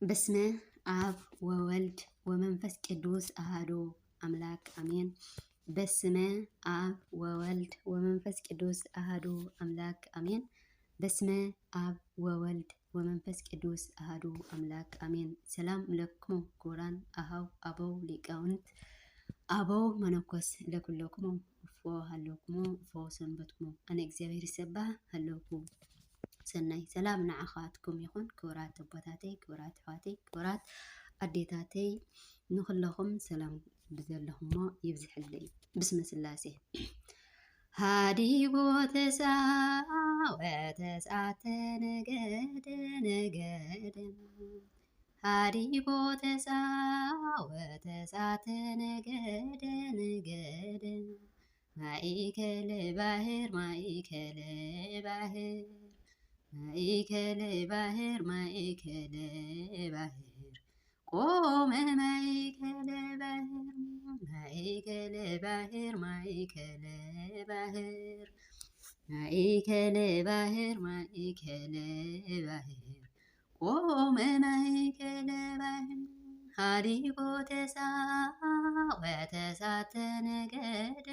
በስመ አብ ወወልድ ወመንፈስ ቅዱስ አሐዱ አምላክ አሜን። በስመ አብ ወወልድ ወመንፈስ ቅዱስ አሐዱ አምላክ አሜን። በስመ አብ ወወልድ ወመንፈስ ቅዱስ አሐዱ አምላክ አሜን። ሰላም ለክሙ ክቡራን አኀው አበው ሊቃውንት አበው መነኮስ ለኩለክሙ እፎ ሃለክሙ እፎ ሰንበትክሙ አነ እግዚአብሔር ይሰባህ ሃለኩ ሰናይ ሰላም ንዓኻትኩም ይኹን። ክቡራት ኣቦታተይ ክቡራት ኣሕዋተይ ክቡራት ኣዴታተይ ንኹለኹም ሰላም ብዘለኹሞ ይብዝሕልይ ብስመ ስላሴ ሃዲጎ ተሳወተስዓተ ነገደ ሃዲጎ ተሳወተስዓተ ነገደ ማእከለ ባሕር ማእከለ ባሕር ቆመ ማእከለ ባሕር ቆመ ማእከለ ባሕር ሃዲጎ ተሳወተስዓተ ነገደ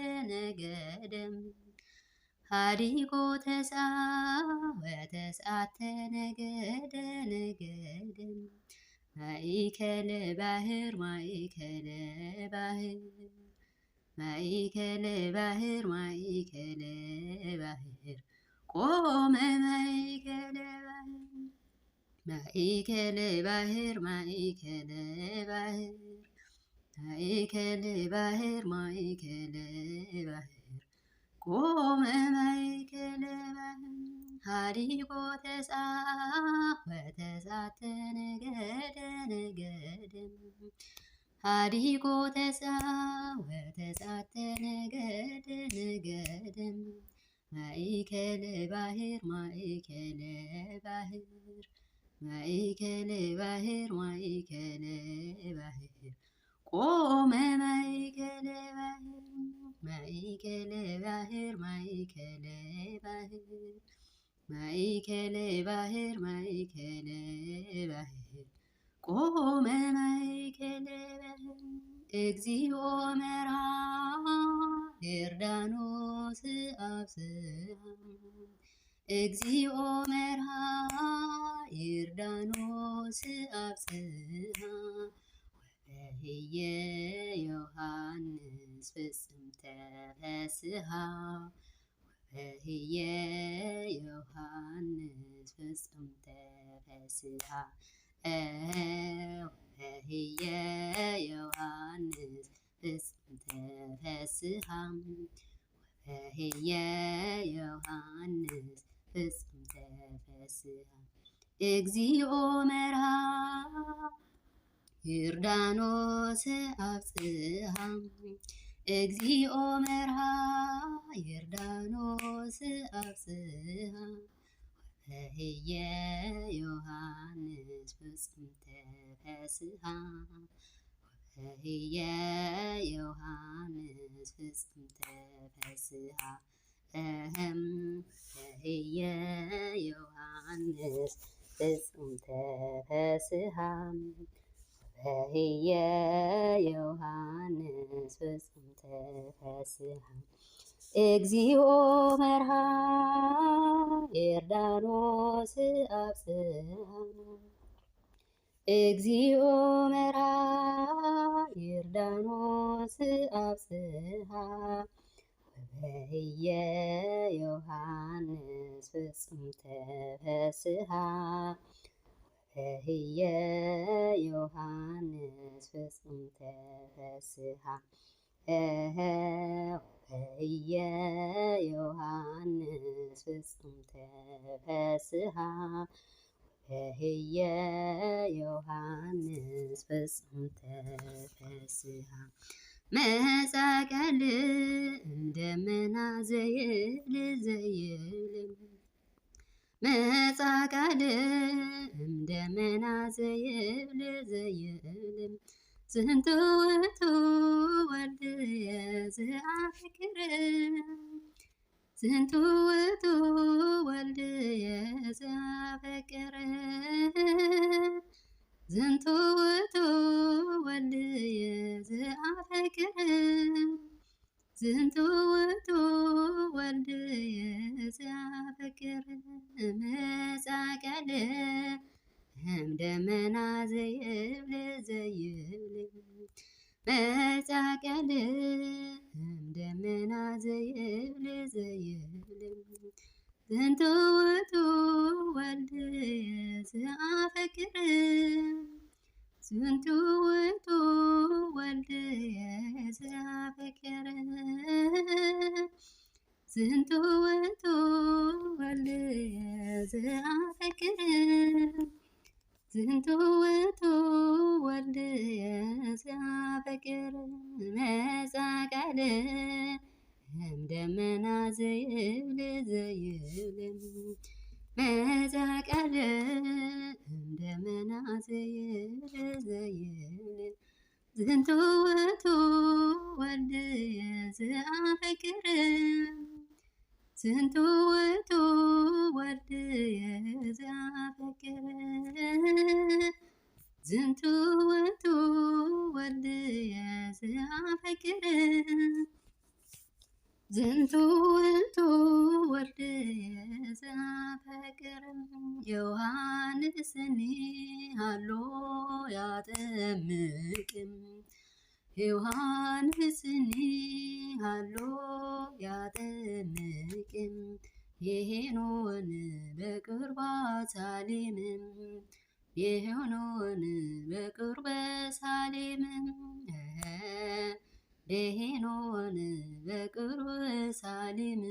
ሃዲጎ ተሳወተስዓተ ነገደ ማእከለ ባሕር ቆመ ማእከለ ባሕር ቆመ ማእከለ ባሕር ሃዲጎ ተሳወተስዓተ ነገደ ሃዲጎ ተሳወተስዓተ ነገደ ማእከለ ባሕር ቆመ ማእከለ ባሕር ቆመ ማእከለ ባሕር እግዚኦ መርሃ ዮርዳኖስ አብጽሐ እግዚኦ መርሃ ዮርዳኖስ አብጽሐ ወበህየ ዮሐንስ ፍጽምተ ፈስሐ ወበህየ ዮሐንስ ፍጽምተ ፈስሐ ወበህየ ዮሐንስ ፍጽምተ ፈስሐ ወበህየ ዮሐንስ ፍጽምተ ፈስሐ እግዚኦ መርሃ ዮርዳኖስ አብጽሐ እግዚኦ መርሃ ዮርዳኖስ አብጽሐ ወበህየ ዮሐንስ ፍጽምተ ፈስሐ ወበህየ ዮሐንስ ፍጽምተ ፈስሐ ወበህየ ዮሐንስ ፍጽምተ ፈስሐ ወበህየ ዮሐንስ ፍጽምተ ፈስሐ እግዚኦ መርሃ ዮርዳኖስ አብጽሐ እግዚኦ መርሃ ዮርዳኖስ አብጽሐ ወበህየ ዮሐንስ ፍጽምተ ፈስሐ ወበህየ ዮሐንስ ፍጽምተ ፈስሐ ወበህየ ዮሐንስ ፍጽምተ ፈስሐ ወበህየ ዮሐንስ ፍጽምተ ፈስሐ መጻቀል እንደመና ዘይብል መጻቀል እንደመና ዘይብል ዝንቱ ውእቱ ወልድየ ዘአፍቅር ዝንቱ ውእቱ ወልድየ ዘአፍቅር ዝንቱ ውእቱ ወልድየ ዘአፈቅር ዝንቱ ውእቱ ወልድየ ዘአፈቅር መጻቀል እምደመና ዘይብል መጻቀል እምደመና ዘይብል ዝንቱ ውእቱ ወልድየ ዘአፈቅር ዝንቱ ውእቱ ወልድየ ዘአፈቅር ዝንቱ ውእቱ ወልድየ ዘአፈቅር ዝንቱ ውእቱ ወልድየ ዘአፈቅር መጻቀል እምደመና ዘይብል መጻቀል እምደመና ዘይብል ዝንቱ ውእቱ ወልድየ ዘአፈቅር ዝንቱ ውእቱ ወልድየ ዘአፈቅር ዝንቱ ውእቱ ወልድየ ዘአፈቅር ዝንቱ ውእቱ ወልድየ ዘአፈቅር ዮሐንስኒ ሃሎ ያጠምቅም ዮሐንስኒ ሃሎ ያጠምቅም የሄኖን በቅርባ ሳሌም የሄኖን በቅርበ ሳሌም የሄኖን በቅርበ ሳሌም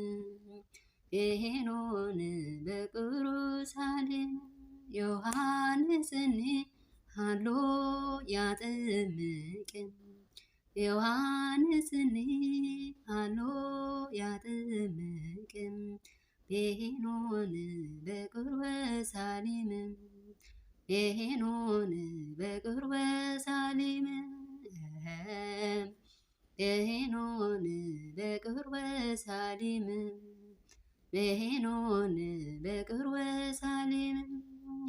የሄኖን በቅርበ ሳሌም ዮሐንስኒ ሃሎ ያጠምቅም ዮሐንስኒ ሃሎ ያጠምቅም የሄኖን በቅርበ ሳሌም የሄኖን በቅርበ ሳሌም የሄኖን በቅርበ ሳሌም የሄኖን በቅርበ ሳሌም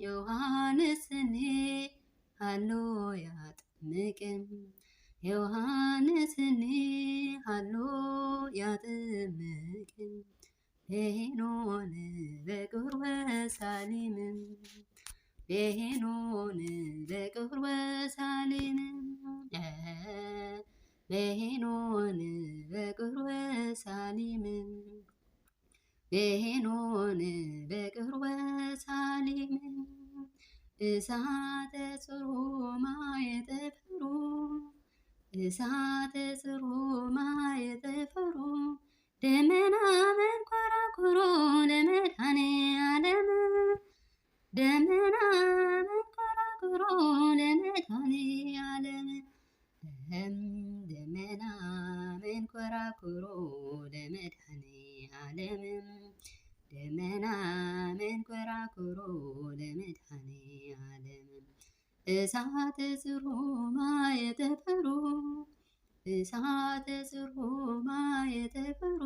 ዮሐንስኒ ሃሎ ያጠምቅም ዮሐንስኒ ሃሎ ያጠምቅም የሄኖን በቅርበ ሳሌም የሄኖን በቅርበ ሳሌም የሄኖን በቅርበ ሳሌም የሄኖን በቅርበ ሳሌም እሳተ ጽሩማ የጠፈሩ እሳተ ጽሩማ የጠፈሩ ደመና መንኮራኩሮ ለመድኃኔዓለም ደመና መንኮራኩሮ ለመድኃኔዓለም ደመና መንኮራኩሮ ለመድኃኔዓለም ደመና መንኮራኩሮ ለመድኃኔዓለም እሳተ ጽሩማ የጠፈሩ እሳተ ጽሩማ የጠፈሩ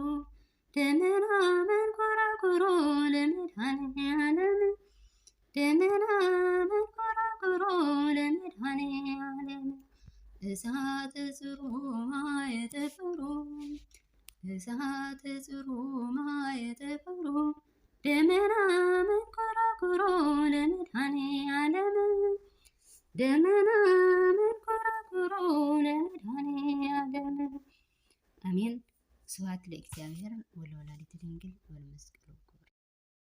ደመና መንኮራኩሮ ለመድኃኔዓለም ደመና መንኮራኩሮ ለመድኃኔዓለም እሳተ ጽሩማ የጠፈሩ እሳተ ጽሩማ የጠፈሩ ደመና መንኮራኩሮ ለመድኃኔዓለም ደመና መንኮራኩሮ ለመድኃኔዓለም አሜን። ስብሐት ለእግዚአብሔር ወለወላዲቱ ድንግል ወለመስቀሉ